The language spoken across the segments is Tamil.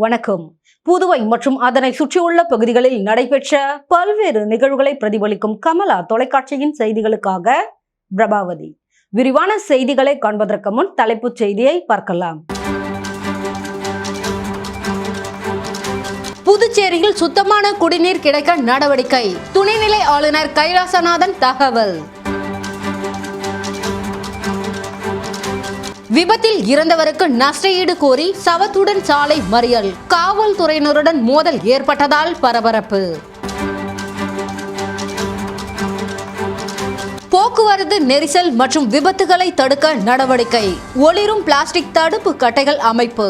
வணக்கம். புதுவை மற்றும் அதனை சுற்றியுள்ள பகுதிகளில் நடைபெற்ற பல்வேறு நிகழ்வுகளை பிரதிபலிக்கும் கமலா தொலைக்காட்சியின் செய்திகளுக்காக பிரபாவதி. விரிவான செய்திகளை காண்பதற்கு முன் தலைப்புச் செய்தியை பார்க்கலாம். புதுச்சேரியில் சுத்தமான குடிநீர் கிடைக்க நடவடிக்கை. துணைநிலை ஆளுநர் கைலாசநாதன் தகவல். விபத்தில் இறந்தவருக்கு நஷ்டஈடு கோரி சவத்துடன் சாலை மறியல். காவல்துறையினருடன் மோதல் ஏற்பட்டதால் பரபரப்பு. போக்குவரத்து நெரிசல் மற்றும் விபத்துகளை தடுக்க நடவடிக்கை. ஒளிரும் பிளாஸ்டிக் தடுப்பு கட்டைகள் அமைப்பு.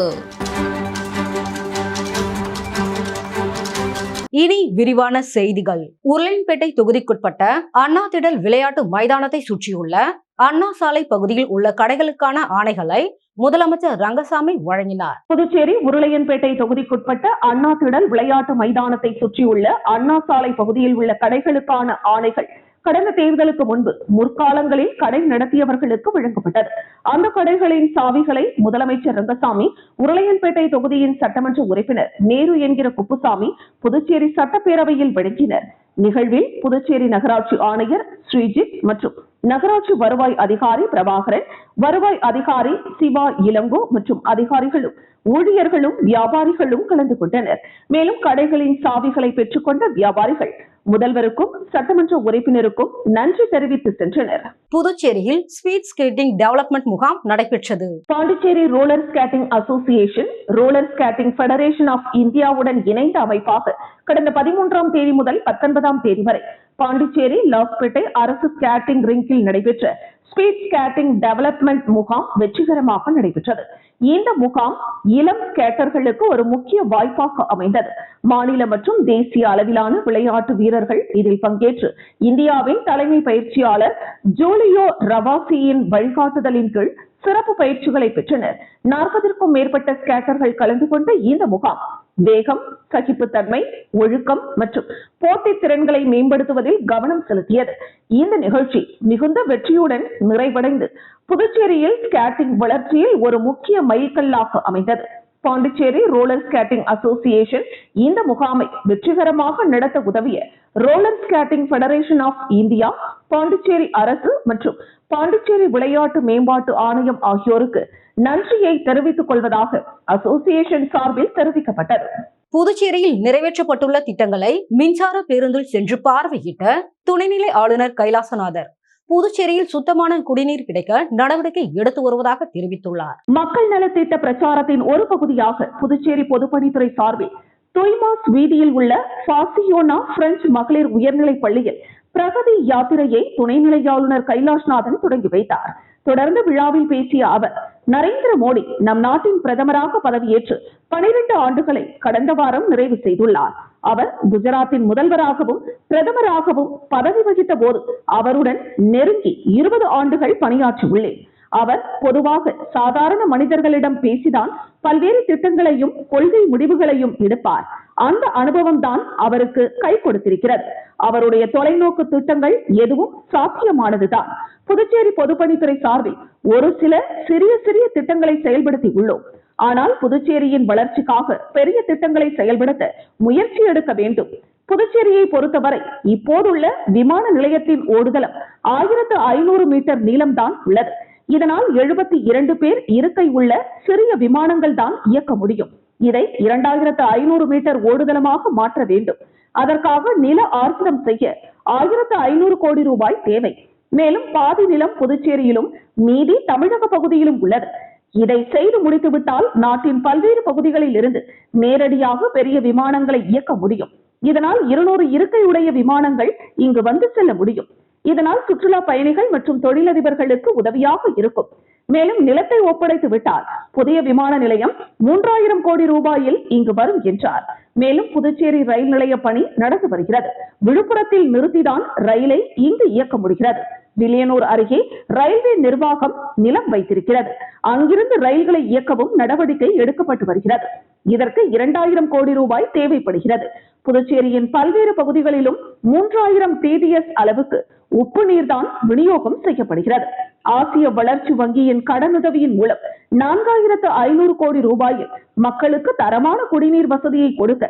இனி விரிவான செய்திகள். உருளையன்பேட்டை தொகுதிக்குட்பட்ட அண்ணா திடல் விளையாட்டு மைதானத்தை சுற்றியுள்ள அண்ணா சாலை பகுதியில் உள்ள கடைகளுக்கான ஆணைகளை முதலமைச்சர் ரங்கசாமி வழங்கினார். புதுச்சேரி உருளையன்பேட்டை தொகுதிக்குட்பட்ட அண்ணா திடல் விளையாட்டு மைதானத்தை சுற்றியுள்ள அண்ணா சாலை பகுதியில் உள்ள கடைகளுக்கான ஆணைகள் கடந்த தேர்தலுக்கு முன்பு முற்காலங்களில் கடை நடத்தியவர்களுக்கு வழங்கப்பட்டது. அந்த கடைகளின் சாவிகளை முதலமைச்சர் ரங்கசாமி, உருளையன்பேட்டை தொகுதியின் சட்டமன்ற உறுப்பினர் நேரு என்கிற குப்புசாமி புதுச்சேரி சட்டப்பேரவையில் வழங்கினர். நிகழ்வில் புதுச்சேரி நகராட்சி ஆணையர் ஸ்ரீஜித் மற்றும் நகராட்சி வருவாய் அதிகாரி பிரபாகரன், வருவாய் அதிகாரி சிவா இளங்கோ மற்றும் அதிகாரிகளும் ஊழியர்களும் வியாபாரிகளும் கலந்து கொண்டனர். மேலும் கடைகளின் சாவிகளை பெற்றுக்கொண்ட வியாபாரிகள் முதல்வருக்கும் சட்டமன்ற உறுப்பினருக்கும் நன்றி தெரிவித்து சென்றனர். புதுச்சேரியில் ஸ்பீட் ஸ்கேட்டிங் டெவலப்மெண்ட் முகாம் நடைபெற்றது. Pondicherry roller skating association, roller skating federation of இந்தியாவுடன் இணைந்த அமைப்பாக கடந்த 13ஆம் தேதி முதல் 19ஆம் தேதி வரை பாண்டிச்சேரி லாஸ்பேட்டை அரசு ஸ்கேட்டிங் ரிங்கில் நடைபெற்ற ஸ்பீட் ஸ்கேட்டிங் டெவலப்மெண்ட் முகாம் வெற்றிகரமாக நடைபெற்றது. இந்த முகாம் இளம் ஸ்கேட்டர்களுக்கு ஒரு முக்கிய வாய்ப்பாக அமைந்தது. மாநில மற்றும் தேசிய அளவிலான விளையாட்டு வீரர்கள் இதில் பங்கேற்று இந்தியாவின் தலைமை பயிற்சியாளர் ஜூலியோ ரவாசியின் வழிகாட்டுதலின் கீழ் சிறப்பு பயிற்சிகளை பெற்றனர். 40க்கும் மேற்பட்ட ஸ்கேட்டர்கள் கலந்து கொண்ட இந்த முகாம் வேகம், சகிப்புத்தன்மை, ஒழுக்கம் மற்றும் போட்டி திறன்களை மேம்படுத்துவதில் கவனம் செலுத்தியது. இந்த நிகழ்ச்சி மிகுந்த வெற்றியுடன் நிறைவடைந்து புதுச்சேரியில் ஸ்கேட்டிங் வளர்ச்சியில் ஒரு முக்கிய மைல்கல்லாக அமைந்தது. பாண்டிச்சேரி ரோலர் ஸ்கேட்டிங் அசோசியேஷன் இந்த முகாமை வெற்றிகரமாக நடத்த உதவிய roller skating federation of India, Pondicherry அரசு மற்றும் பாண்டிச்சேரி விளையாட்டு மேம்பாட்டு ஆணையம் ஆகியோருக்கு நன்றியை தெரிவித்துக் கொள்வதாக அசோசியேஷன் சார்பில் தெரிவிக்கப்பட்டது. புதுச்சேரியில் நிறைவேற்றப்பட்டுள்ள திட்டங்களை மின்சார பேருந்தில் சென்று பார்வையிட்ட துணைநிலை ஆளுநர் கைலாசநாதர் புதுச்சேரியில் சுத்தமான குடிநீர் கிடைக்க நடவடிக்கை எடுத்து வருவதாக தெரிவித்துள்ளார். மக்கள் நலத்திட்ட பிரச்சாரத்தின் ஒரு பகுதியாக புதுச்சேரி பொதுப்பணித்துறை சார்பில் தொய்மாஸ் வீதியில் உள்ள பாசியோனா பிரெஞ்சு மகளிர் உயர்நிலைப் பள்ளியில் பிரகதி யாத்திரையை துணைநிலை ஆளுநர் கைலாஷ்நாதன் தொடங்கி வைத்தார். தொடர்ந்து விழாவில் பேசிய அவர், நரேந்திர மோடி நம் நாட்டின் பிரதமராக பதவியேற்று 12 ஆண்டுகளை கடந்த வாரம் நிறைவு செய்துள்ளார். அவர் குஜராத்தின் முதல்வராகவும் பிரதமராகவும் பதவி வகித்த போது அவருடன் நெருங்கி 20 ஆண்டுகள் பணியாற்றியுள்ளேன். அவர் பொதுவாக சாதாரண மனிதர்களிடம் பேசிதான் பல்வேறு திட்டங்களையும் கொள்கை முடிவுகளையும் எடுப்பார். அந்த அனுபவம் தான் அவருக்கு கை கொடுத்திருக்கிறது. அவருடைய தொலைநோக்கு திட்டங்கள் எதுவும் சாத்தியமானதுதான். புதுச்சேரி பொதுப்பணித்துறை சார்பில் ஒரு சில சிறிய திட்டங்களை செயல்படுத்தி உள்ளோம். ஆனால் புதுச்சேரியின் வளர்ச்சிக்காக பெரிய திட்டங்களை செயல்படுத்த முயற்சி எடுக்க வேண்டும். புதுச்சேரியை பொறுத்தவரை இப்போதுள்ள விமான நிலையத்தின் ஓடுதளம் 1500 மீட்டர் நீளம்தான் உள்ளது. இதனால் 72 பேர் இருக்கை உள்ள சிறிய விமானங்கள் தான் இயக்க முடியும். இதை 2500 மீட்டர் ஓடுதளமாக மாற்ற வேண்டும். அதற்காக நில ஆர்ஜிதம் செய்ய 1500 கோடி ரூபாய் தேவை. மேலும் பாதி நிலம் புதுச்சேரியிலும் மீதி தமிழக பகுதியிலும் உள்ளது. இதை செய்து முடித்துவிட்டால் நாட்டின் பல்வேறு பகுதிகளில் இருந்து நேரடியாக பெரிய விமானங்களை இயக்க முடியும். இதனால் 200 இருக்கையுடைய விமானங்கள் இங்கு வந்து செல்ல முடியும். இதனால் சுற்றுலா பயணிகள் மற்றும் தொழிலதிபர்களுக்கு உதவியாக இருக்கும். மேலும் நிலத்தை ஒப்படைத்து விட்டால் புதிய விமான நிலையம் 3000 கோடி ரூபாயில் இங்கு வரும் என்றார். மேலும் புதுச்சேரி ரயில் நிலைய பணி நடந்து வருகிறது. விழுப்புரத்தில் நிறுத்திதான் ரயிலை இங்கு இயக்க முடிகிறது. வில்லியனூர் அருகே ரயில்வே நிர்வாகம் நிலம் வைத்திருக்கிறது. அங்கிருந்து ரயில்களை இயக்கவும் நடவடிக்கை எடுக்கப்பட்டு வருகிறது. இதற்கு 2000 கோடி ரூபாய் தேவைப்படுகிறது. புதுச்சேரியின் பல்வேறு பகுதிகளிலும் 3000 TDS அளவுக்கு உப்பு நீர்தான் விநியோகம் செய்யப்படுகிறது. ஆசிய வளர்ச்சி வங்கியின் கடனுதவியின் மூலம் 4500 கோடி ரூபாயில் மக்களுக்கு தரமான குடிநீர் வசதியை கொடுக்க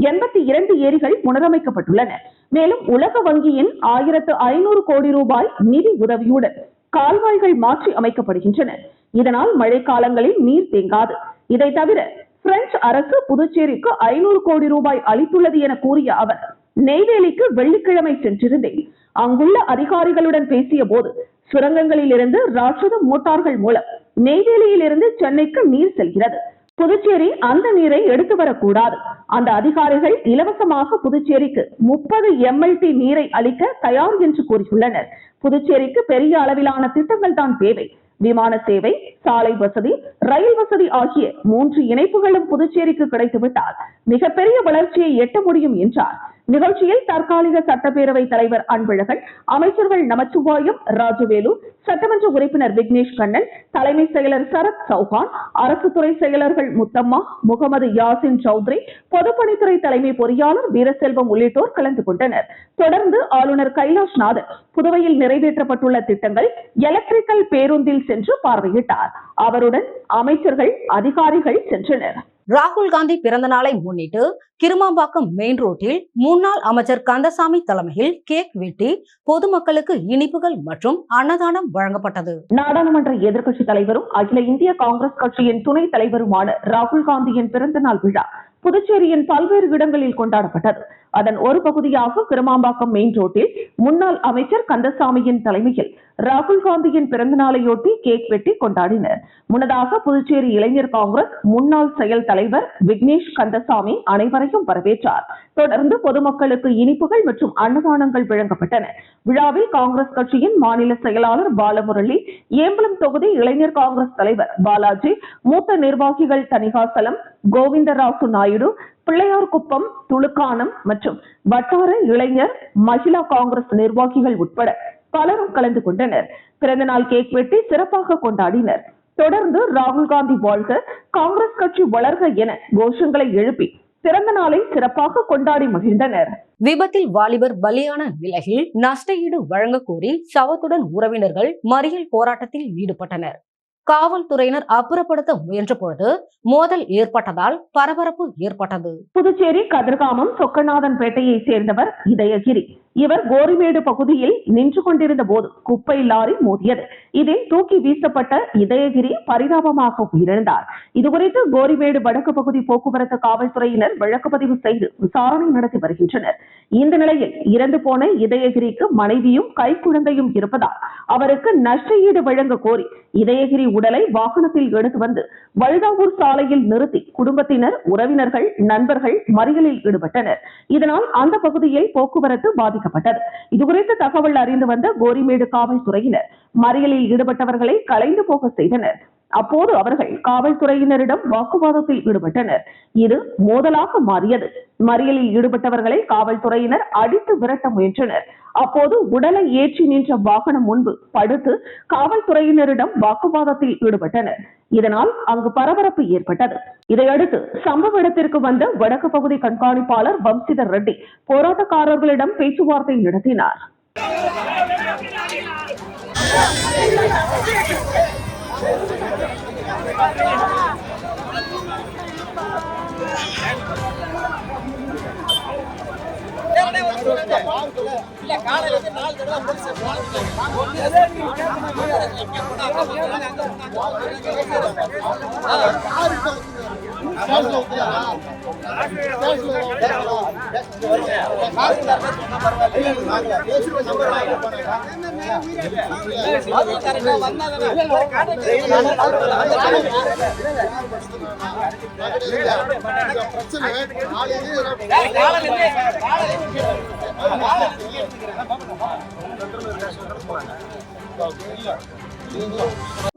82 ஏரிகள் புனரமைக்கப்பட்டுள்ளன. மேலும் உலக வங்கியின் 1500 கோடி ரூபாய் நிதி உதவியுடன் கால்வாய்கள் மாற்றி அமைக்கப்படுகின்றன. இதனால் மழை காலங்களில் நீர் தேங்காது. இதை தவிர பிரெஞ்சு அரசு புதுச்சேரிக்கு 500 கோடி ரூபாய் அளித்துள்ளது என கூறிய அவர், நெய்வேலிக்கு வெள்ளிக்கிழமை சென்றிருந்தேன். அங்குள்ள அதிகாரிகளுடன் பேசிய போது சுரங்கங்களில் இருந்து ராட்சத மோட்டார்கள் மூலம் நெய்வேலியில் இருந்து சென்னைக்கு நீர் செல்கிறது. புதுச்சேரி அந்த நீரை எடுத்து வரக்கூடாது. அந்த அதிகாரிகள் இலவசமாக புதுச்சேரிக்கு 30 MLT நீரை அளிக்க தயார் என்று கூறியுள்ளனர். புதுச்சேரிக்கு பெரிய அளவிலான திட்டங்கள் தான் தேவை. விமான சேவை, சாலை வசதி, ரயில் வசதி ஆகிய 3 இணைப்புகளும் புதுச்சேரிக்கு கிடைத்துவிட்டால் மிகப்பெரிய வளர்ச்சியை எட்ட முடியும் என்றார். நிகழ்ச்சியில் தற்காலிக சட்டப்பேரவை தலைவர் அன்பழகன், அமைச்சர்கள் நமச்சிவாயம், ராஜவேலு, சட்டமன்ற உறுப்பினர் விக்னேஷ் கண்ணன், தலைமை செயலர் சரத் சௌஹான், அரசு துறை செயலர்கள் முத்தம்மா, முகமது யாசின் சௌத்ரி, பொதுப்பணித்துறை தலைமை பொறியாளர் வீரசெல்வம் உள்ளிட்டோர் கலந்து கொண்டனர். தொடர்ந்து ஆளுநர் கைலாஷ்நாதன் புதுவையில் நிறைவேற்றப்பட்டுள்ள திட்டங்கள் எலக்ட்ரிக்கல் பேருந்தில் சென்று பார்வையிட்டார். அவருடன் அமைச்சர்கள், அதிகாரிகள் சென்றனர். ராகுல் காந்தி பிறந்த நாளை முன்னிட்டு கிருமாம்பாக்கம் மெயின் ரோட்டில் முன்னாள் அமைச்சர் கந்தசாமி தலைமையில் கேக் வெட்டி பொதுமக்களுக்கு இனிப்புகள் மற்றும் அன்னதானம் வழங்கப்பட்டது. நாடாளுமன்ற எதிர்க்கட்சி தலைவரும் அகில இந்திய காங்கிரஸ் கட்சியின் துணைத் தலைவருமான ராகுல் காந்தியின் பிறந்த நாள் விழா புதுச்சேரியின் பல்வேறு இடங்களில் கொண்டாடப்பட்டது. அதன் ஒரு பகுதியாக கிருமாம்பாக்கம் மெயின் ரோட்டில் முன்னாள் அமைச்சர் கந்தசாமியின் தலைமையில் ராகுல் காந்தியின் பிறந்த நாளையொட்டி கேக் வெட்டி கொண்டாடினர். முன்னதாக புதுச்சேரி இளைஞர் காங்கிரஸ் முன்னாள் செயல் தலைவர் விக்னேஷ் கந்தசாமி அனைவரையும் வரவேற்றார். தொடர்ந்து பொதுமக்களுக்கு இனிப்புகள் மற்றும் அன்னதானங்கள் வழங்கப்பட்டன. விழாவில் காங்கிரஸ் கட்சியின் மாநில செயலாளர் பாலமுரளி, ஏம்பலம் தொகுதி இளைஞர் காங்கிரஸ் தலைவர் பாலாஜி, மூத்த நிர்வாகிகள் தணிகாசலம், கோவிந்தராசு நாயுடு, பிள்ளையார்குப்பம், துளுக்கானம் மற்றும் வட்டார இளைஞர் மகிழா காங்கிரஸ் நிர்வாகிகள் உட்பட பலரும் கலந்து கொண்டனர். பிறந்தநாள் கேக் வெட்டி சிறப்பாக கொண்டாடினர். தொடர்ந்து ராகுல் காந்தி வாழ்க, காங்கிரஸ் கட்சி வளர்க என கோஷங்களை எழுப்பி பிறந்த நாளை சிறப்பாக கொண்டாடி மகிழ்ந்தனர். விபத்தில் வாலிபர் பலியான நிலையில் நஷ்ட ஈடு வழங்க கோரி சவத்துடன் உறவினர்கள் மறியல் போராட்டத்தில் ஈடுபட்டனர். காவல்துறையினர் அப்புறப்படுத்த முயன்ற பொழுது மோதல் ஏற்பட்டதால் பரபரப்பு ஏற்பட்டது. புதுச்சேரி கதிர்காமம் சொக்கநாதன்பேட்டையை சேர்ந்தவர் இதயகிரி. இவர் கோரிமேடு பகுதியில் நின்று கொண்டிருந்த போது குப்பை லாரி மோதியது. இதில் தூக்கி வீசப்பட்ட இதயகிரி பரிதாபமாக உயிரிழந்தார். இதுகுறித்து கோரிமேடு வடக்கு பகுதி போக்குவரத்து காவல்துறையினர் வழக்கு பதிவு செய்து விசாரணை நடத்தி வருகின்றனர். இந்த நிலையில் இறந்து போன இதயகிரிக்கு மனைவியும் கைக்குழந்தையும் இருப்பதால் அவருக்கு நஷ்ட ஈடு வழங்க கோரி இதயகிரி உடலை வாகனத்தில் எடுத்து வந்து வழுதாவூர் சாலையில் நிறுத்தி குடும்பத்தினர், உறவினர்கள், நண்பர்கள் மறியலில் ஈடுபட்டனர். இதனால் அந்த பகுதியில் போக்குவரத்து பாதிக்கப்பட்டது. இதுகுறித்து தகவல் அறிந்து வந்த கோரிமேடு காவல்துறையினர் மறியலில் ஈடுபட்டவர்களை கலைந்து போக செய்தனர். அப்போது அவர்கள் காவல்துறையினரிடம் வாக்குவாதத்தில் ஈடுபட்டனர். இது மோதலாக மாறியது. மறியலில் ஈடுபட்டவர்களை காவல்துறையினர் அடித்து விரட்ட முயன்றனர். அப்போது உடலை ஏற்றி நின்ற வாகனம் முன்பு படுத்து காவல்துறையினரிடம் வாக்குவாதத்தில் ஈடுபட்டனர். இதனால் அங்கு பரபரப்பு ஏற்பட்டது. இதையடுத்து சம்பவ இடத்திற்கு வந்த வடக்கு பகுதி கண்காணிப்பாளர் வம்சிதர் ரெட்டி போராட்டக்காரர்களிடம் பேச்சுவார்த்தை நடத்தினார்.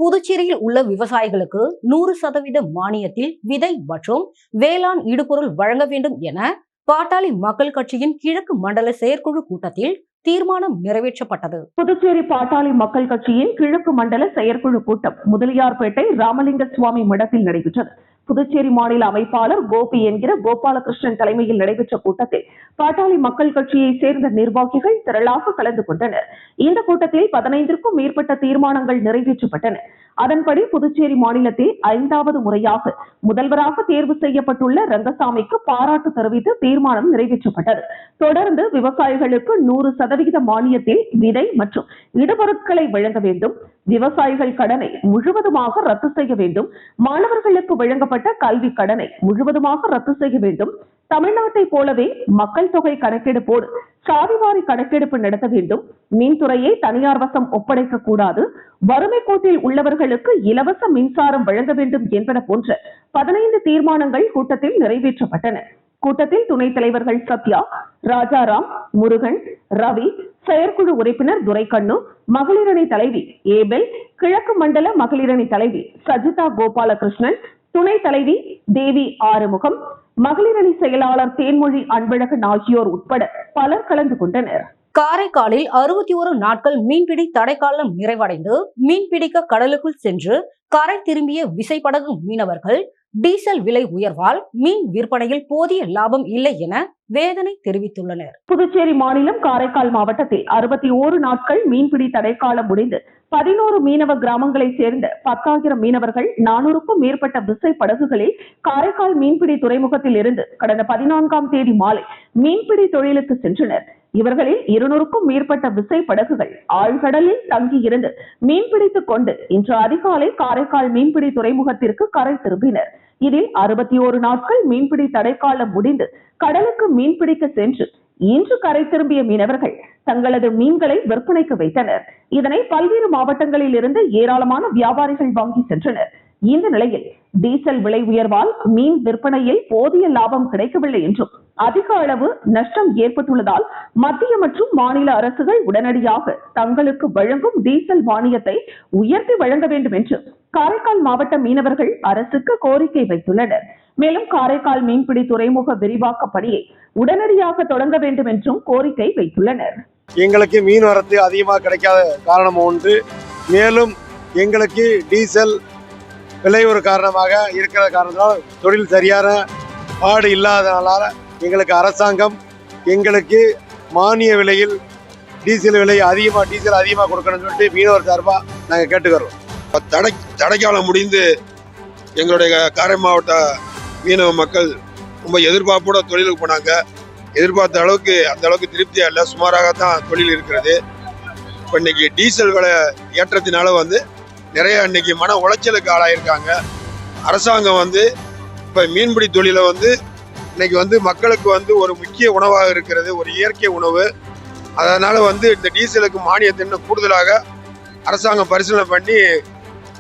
புதுச்சேரியில் உள்ள விவசாயிகளுக்கு 100% மானியத்தில் விதை மற்றும் வேளாண் இடுபொருள் வழங்க வேண்டும் என பாட்டாளி மக்கள் கட்சியின் கிழக்கு மண்டல செயற்குழு கூட்டத்தில் தீர்மானம் நிறைவேற்றப்பட்டது. புதுச்சேரி பாட்டாளி மக்கள் கட்சியின் கிழக்கு மண்டல செயற்குழு கூட்டம் முதலியார்பேட்டை ராமலிங்க சுவாமி மடத்தில் நடைபெற்றது. புதுச்சேரி மாநில அமைப்பாளர் கோபி என்கிற கோபாலகிருஷ்ணன் தலைமையில் நடைபெற்ற கூட்டத்தில் பாட்டாளி மக்கள் கட்சியை சேர்ந்த நிர்வாகிகள் திரளாக கலந்து கொண்டனர். இந்த கூட்டத்தில் 15க்கும் மேற்பட்ட தீர்மானங்கள் நிறைவேற்றப்பட்டன. அதன்படி புதுச்சேரி மாநிலத்தில் 5வது முறையாக முதல்வராக தேர்வு செய்யப்பட்டுள்ள ரங்கசாமிக்கு பாராட்டு தெரிவித்து தீர்மானம் நிறைவேற்றப்பட்டது. தொடர்ந்து விவசாயிகளுக்கு 100% மானியத்தில் விதை மற்றும் இடுபொருட்களை வழங்க வேண்டும், விவசாயிகள் கடனை முழுவதுமாக ரத்து செய்ய வேண்டும், மாணவர்களுக்கு வழங்கப்பட்ட கல்வி கடனை முழுவதுமாக ரத்து செய்ய வேண்டும், தமிழ்நாட்டை போலவே மக்கள் தொகை கணக்கெடுப்போடு சாதிவாரி கணக்கெடுப்பு நடத்த வேண்டும், மின்துறையை தனியார் வசம் ஒப்படைக்க கூடாது, வறுமை கோட்டில் உள்ளவர்களுக்கு இலவச மின்சாரம் வழங்க வேண்டும் என்பன போன்ற 15 தீர்மானங்கள் கூட்டத்தில் நிறைவேற்றப்பட்டன. கூட்டத்தில் துணைத் தலைவர்கள் சத்யா, ராஜாராம், முருகன், ரவி, செயற்குழு உறுப்பினர் துரைக்கண்ணு, மகளிரணி தலைவி ஏபெல், கிழக்கு மண்டல மகளிரணி தலைவி சஜிதா கோபாலகிருஷ்ணன், துணைத் தலைவி தேவி ஆறுமுகம், மகளிரணி செயலாளர் தேன்மொழி அன்பழகன் ஆகியோர் உட்பட பலர் கலந்து கொண்டனர். காரைக்காலில் 61 நாட்கள் மீன்பிடி தடைக்காலம் நிறைவடைந்து மீன்பிடிக்க கடலுக்குள் சென்று கரை திரும்பிய விசைப்படகு மீனவர்கள் டீசல் விலை உயர்வால் மீன் விற்பனையில் போதிய லாபம் இல்லை என வேதனை தெரிவித்துள்ளனர். புதுச்சேரி மாநிலம் காரைக்கால் மாவட்டத்தில் 61 நாட்கள் மீன்பிடி தடைக்காலம் முடிந்து 11 மீனவ கிராமங்களை சேர்ந்த 10,000 மீனவர்கள் 400க்கும் மேற்பட்ட விசை படகுகளில் காரைக்கால் மீன்பிடி துறைமுகத்தில் இருந்து கடந்த 14ஆம் தேதி மாலை மீன்பிடி தொழிலுக்கு சென்றனர். இவர்களில் 200க்கும் மேற்பட்ட விசை படகுகள் ஆழ்கடலில் தங்கியிருந்து மீன்பிடித்துக் கொண்டு இன்று அதிகாலை காரைக்கால் மீன்பிடி துறைமுகத்திற்கு கரை திரும்பினர். இதில் 61 நாட்கள் மீன்பிடி தடைக்காலம் முடிந்து கடலுக்கு மீன்பிடிக்க சென்று இன்று கரை திரும்பிய மீனவர்கள் தங்களது மீன்களை விற்பனைக்கு வைத்தனர். இதனை பல்வேறு மாவட்டங்களில் இருந்து ஏராளமான வியாபாரிகள் வாங்கி சென்றனர். இந்த நிலையில் டீசல் விலை உயர்வால் மீன் விற்பனையில் போதிய லாபம் கிடைக்கவில்லை என்றும் அதிக அளவு நஷ்டம் ஏற்பட்டுள்ளதால் மத்திய மற்றும் மாநில அரசுகள் உடனடியாக தங்களுக்கு வழங்கும் டீசல் மானியத்தை உயர்த்தி வழங்க வேண்டும் என்று காரைக்கால் மாவட்ட மீனவர்கள் அரசுக்கு கோரிக்கை வைத்துள்ளனர். மேலும் காரைக்கால் மீன்பிடி துறைமுக விரிவாக்க பணியை உடனடியாக தொடங்க வேண்டும் என்றும் கோரிக்கை வைத்துள்ளனர். எங்களுக்கு மீன் வரத்து அதிகமாக கிடைக்காத காரணம் ஒன்று, மேலும் எங்களுக்கு டீசல் விலை ஒரு காரணமாக இருக்கிற காரணத்தால் தொழில் சரியான பாடு இல்லாதனால எங்களுக்கு அரசாங்கம் எங்களுக்கு மானிய விலையில் டீசல் அதிகமாக கொடுக்கணும்னு சொல்லிட்டு மீனவர் சார்பாக நாங்கள் கேட்டுக்கிறோம். தடைக்காலம் முடிந்து எங்களுடைய காரை மாவட்ட மீனவ மக்கள் ரொம்ப எதிர்பார்ப்போட தொழிலுக்கு போனாங்க. எதிர்பார்த்த அளவுக்கு அந்த அளவுக்கு திருப்தியாக இல்லை, சுமாராகத்தான் தொழில் இருக்கிறது. இப்போ இன்னைக்கு டீசல் விலை ஏற்றத்தினால நிறைய இன்னைக்கு மன உளைச்சலுக்கு ஆளாயிருக்காங்க. அரசாங்கம் இப்போ மீன்பிடி தொழிலை இன்னைக்கு மக்களுக்கு ஒரு முக்கிய உணவாக இருக்கிறது, ஒரு இயற்கை உணவு. அதனால இந்த டீசலுக்கு மானியத்தை இன்னும் கூடுதலாக அரசாங்கம் பரிசீலனை பண்ணி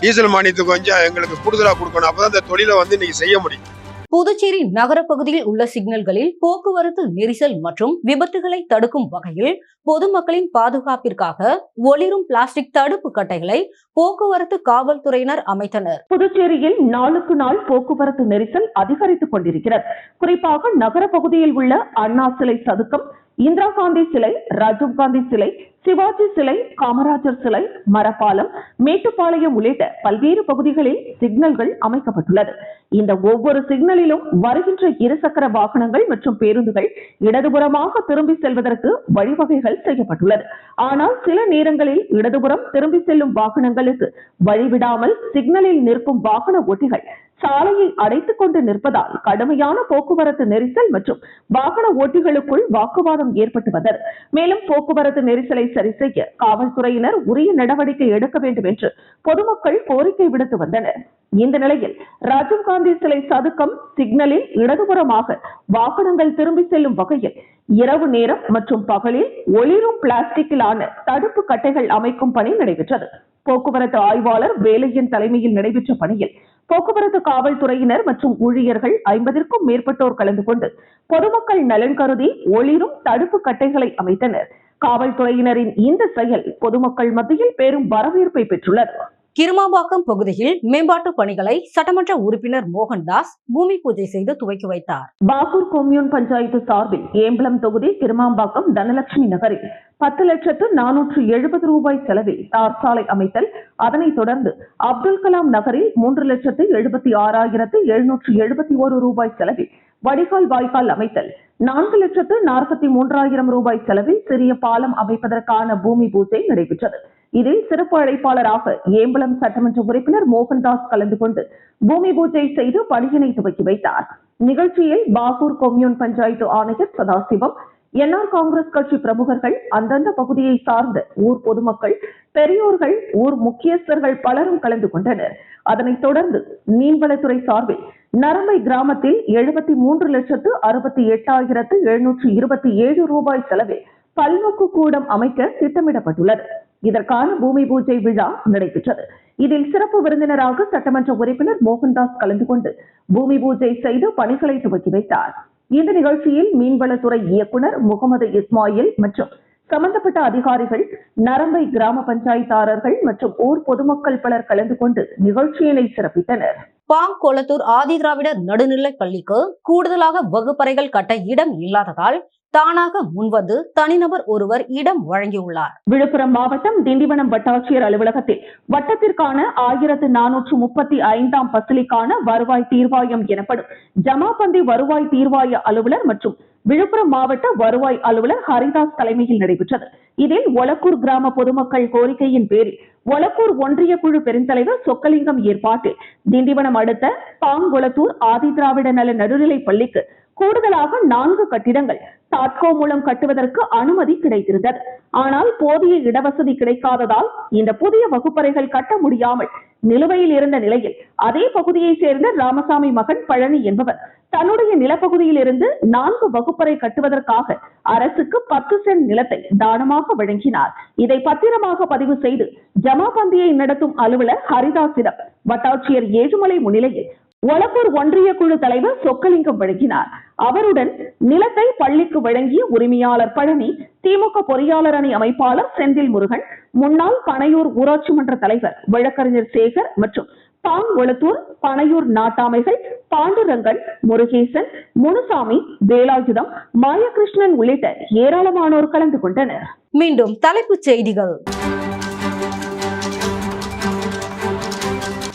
டீசல் மானியத்தை கொஞ்சம் எங்களுக்கு கூடுதலாக கொடுக்கணும். அப்பதான் இந்த தொழிலை இன்னைக்கு செய்ய முடியும். புதுச்சேரி நகர பகுதியில் உள்ள சிக்னல்களில் போக்குவரத்து நெரிசல் மற்றும் விபத்துகளை தடுக்கும் வகையில் பொதுமக்களின் பாதுகாப்பிற்காக ஒளிரும் பிளாஸ்டிக் தடுப்பு கட்டைகளை போக்குவரத்து காவல்துறையினர் அமைத்தனர். புதுச்சேரியில் நாளுக்கு நாள் போக்குவரத்து நெரிசல் அதிகரித்துக் கொண்டிருக்கிறது. குறிப்பாக நகர பகுதியில் உள்ள அண்ணா சிலை சதுக்கம், இந்திரா காந்தி சிலை, ராஜீவ்காந்தி சிலை, சிவாஜி சிலை, காமராஜர் சிலை, மரப்பாலம், மேட்டுப்பாளையம் உள்ளிட்ட பல்வேறு பகுதிகளில் சிக்னல்கள் அமைக்கப்பட்டுள்ளது. இந்த ஒவ்வொரு சிக்னலிலும் வருகின்ற இருசக்கர வாகனங்கள் மற்றும் பேருந்துகள் இடதுபுறமாக திரும்பி செல்வதற்கு வழிவகைகள் செய்யப்பட்டுள்ளது. ஆனால் சில நேரங்களில் இடதுபுறம் திரும்பி செல்லும் வாகனங்களுக்கு வழிவிடாமல் சிக்னலில் நிற்கும் வாகன ஓட்டிகள் சாலையை அடைத்துக் கொண்டு நிற்பதால் கடுமையான போக்குவரத்து நெரிசல் மற்றும் வாகன ஓட்டிகளுக்குள் வாக்குவாதம் ஏற்பட்டு வந்தது. மேலும் போக்குவரத்து நெரிசலை சரி செய்ய காவல்துறையினர் உரிய நடவடிக்கை எடுக்க வேண்டும் என்று பொதுமக்கள் கோரிக்கை விடுத்து வந்தனர். இந்த நிலையில் ராஜீவ்காந்தி சிலை சதுக்கம் சிக்னலில் இடதுபுறமாக வாகனங்கள் திரும்பி செல்லும் வகையில் இரவு நேரம் மற்றும் பகலில் ஒளிரும் பிளாஸ்டிக்கிலான தடுப்பு கட்டைகள் அமைக்கும் பணி நடைபெற்றது. போக்குவரத்து ஆய்வாளர் வேலையின் தலைமையில் நடைபெற்ற பணியில் போக்குவரத்து காவல்துறையினர் மற்றும் ஊழியர்கள் 50க்கும் மேற்பட்டோர் கலந்து கொண்டு பொதுமக்கள் நலன் கருதி ஒளிரும் தடுப்பு கட்டைகளை அமைத்தனர். காவல்துறையினரின் இந்த செயல் பொதுமக்கள் மத்தியில் பெரும் வரவேற்பை பெற்றுள்ளது. கிருமாம்பாக்கம் பகுதியில் மேம்பாட்டு பணிகளை சட்டமன்ற உறுப்பினர் மோகன்தாஸ் பூமி பூஜை செய்து துவக்கி வைத்தார். பாகூர் கொம்யூன் பஞ்சாயத்து சார்பில் ஏம்பலம் தொகுதி கிருமாம்பாக்கம் தனலட்சுமி நகரில் 10,470,000 ரூபாய் செலவில் தார் சாலை அமைத்தல், அதனைத் தொடர்ந்து அப்துல் கலாம் நகரில் 3,76,771 ரூபாய் செலவில் வடிகால் வாய்க்கால் அமைத்தல், 4,43,000 ரூபாய் செலவில் சிறிய பாலம் அமைப்பதற்கான பூமி பூஜை நடைபெற்றது. இதில் சிறப்பு அழைப்பாளராக ஏம்பலம் சட்டமன்ற உறுப்பினர் மோகன்தாஸ் கலந்து கொண்டு பூமி பூஜை செய்து பணியினை துவக்கி வைத்தார். நிகழ்ச்சியில் பாகூர் கொம்யூன் பஞ்சாயத்து ஆணையர் சதாசிவம், என்ஆர் காங்கிரஸ் கட்சி பிரமுகர்கள், அந்தந்த பகுதியை சார்ந்த ஊர் பொதுமக்கள், பெரியோர்கள், ஊர் முக்கியஸ்தர்கள் பலரும் கலந்து கொண்டனர். அதனைத் தொடர்ந்து மீன்வளத்துறை சார்பில் நரம்பை கிராமத்தில் 73,68,727 ரூபாய் செலவில் பல்நோக்கு கூடம் அமைக்க திட்டமிடப்பட்டுள்ளது. இதற்கான பூமி பூஜை விழா நடைபெற்றது. இதில் சிறப்பு விருந்தினராக சட்டமன்ற உறுப்பினர் மோகன்தாஸ் கலந்து கொண்டு பூமி பூஜை செய்து பணிகளை துவக்கி வைத்தார். இந்த நிகழ்ச்சியில் மீன்வளத்துறை இயக்குனர் முகமது இஸ்மாயில் மற்றும் சம்பந்தப்பட்ட அதிகாரிகள், நரம்பை கிராம பஞ்சாயத்தாளர்கள் மற்றும் ஊர் பொதுமக்கள் பலர் கலந்து கொண்டு நிகழ்ச்சியினை சிறப்பித்தனர். பாங்கோலத்தூர் ஆதிதிராவிடர் நடுநிலைப் பள்ளிக்கு கூடுதலாக வகுப்பறைகள் கட்ட இடம் இல்லாததால் தானாக முன்வந்து தனிநபர் ஒருவர் இடம் வழங்கியுள்ளார். விழுப்புரம் மாவட்டம் திண்டிவனம் வட்டாட்சியர் அலுவலகத்தில் வட்டத்திற்கான 1435 பசிலிக்கான வருவாய் தீர்வாயம் எனப்படும் ஜமாபந்தி வருவாய் தீர்வாய அலுவலர் மற்றும் விழுப்புரம் மாவட்ட வருவாய் அலுவலர் ஹரிதாஸ் தலைமையில் நடைபெற்றது. இதில் ஒலக்கூர் கிராம பொதுமக்கள் கோரிக்கையின் பேரில் ஒலக்கூர் ஒன்றிய குழு பெருந்தலைவர் சொக்கலிங்கம் ஏற்பாட்டில் திண்டிவனம் அடுத்த பாங்கொளத்தூர் ஆதிதிராவிட நல நடுநிலைப் பள்ளிக்கு கூடுதலாக 4 கட்டிடங்கள் தாட்கோ மூலம் கட்டுவதற்கு அனுமதி கிடைத்திருந்தது. ஆனால் போதிய இடவசதி கிடைக்காததால் இந்த புதிய வகுப்பறைகள் கட்ட முடியாமல் நிலுவையில் இருந்த நிலையில் அதே பகுதியை சேர்ந்த ராமசாமி மகன் பழனி என்பவர் தன்னுடைய நிலப்பகுதியில் இருந்து 4 வகுப்பறை கட்டுவதற்காக அரசுக்கு 10 சென்ட் நிலத்தை தானமாக வழங்கினார். இதை பத்திரமாக பதிவு செய்து ஜமாபந்தியை நடத்தும் அலுவலர் ஹரிதாசிடம் வட்டாட்சியர் ஏழுமலை முன்னிலையில் ஒலக்கூர் ஒன்றிய குழு தலைவர் சொக்கலிங்கம் வழங்கினார். அவருடன் நிலத்தை பள்ளிக்கு வழங்கிய உரிமையாளர் பழனி, திமுக பொறியாளர் அணி அமைப்பாளர் செந்தில் முருகன், முன்னாள் பனையூர் ஊராட்சி மன்ற தலைவர் வழக்கறிஞர் சேகர் மற்றும் பாங்கொளத்தூர் பனையூர் நாட்டாமைகள் பாண்டுரங்கன், முருகேசன், முனுசாமி, வேலாயுதம், மாயகிருஷ்ணன் உள்ளிட்ட ஏராளமானோர் கலந்து கொண்டனர். மீண்டும் தலைப்புச் செய்திகள்.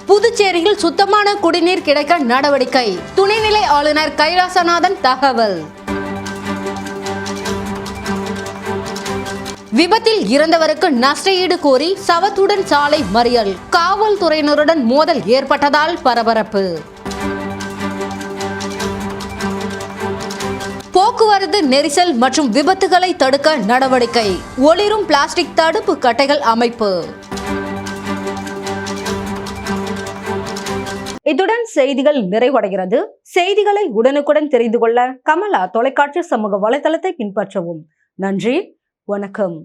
புதுச்சேரியில் சுத்தமான குடிநீர் கிடைக்க நடவடிக்கை, துணைநிலை ஆளுநர் கைலாசநாதன் தகவல். விபத்தில் இறந்தவருக்கு நஷ்டஈடு கோரி சவத்துடன் சாலை மறியல், காவல்துறையினருடன் மோதல் ஏற்பட்டதால் பரபரப்பு. போக்குவரத்து நெரிசல் மற்றும் விபத்துகளை தடுக்க நடவடிக்கை, ஒளிரும் பிளாஸ்டிக் தடுப்பு கட்டைகள் அமைப்பு. இத்துடன் செய்திகள் நிறைவடைகிறது. செய்திகளை உடனுக்குடன் தெரிந்து கொள்ள கமலா தொலைக்காட்சி சமூக வலைதளத்தை பின்பற்றவும். நன்றி, வணக்கம்.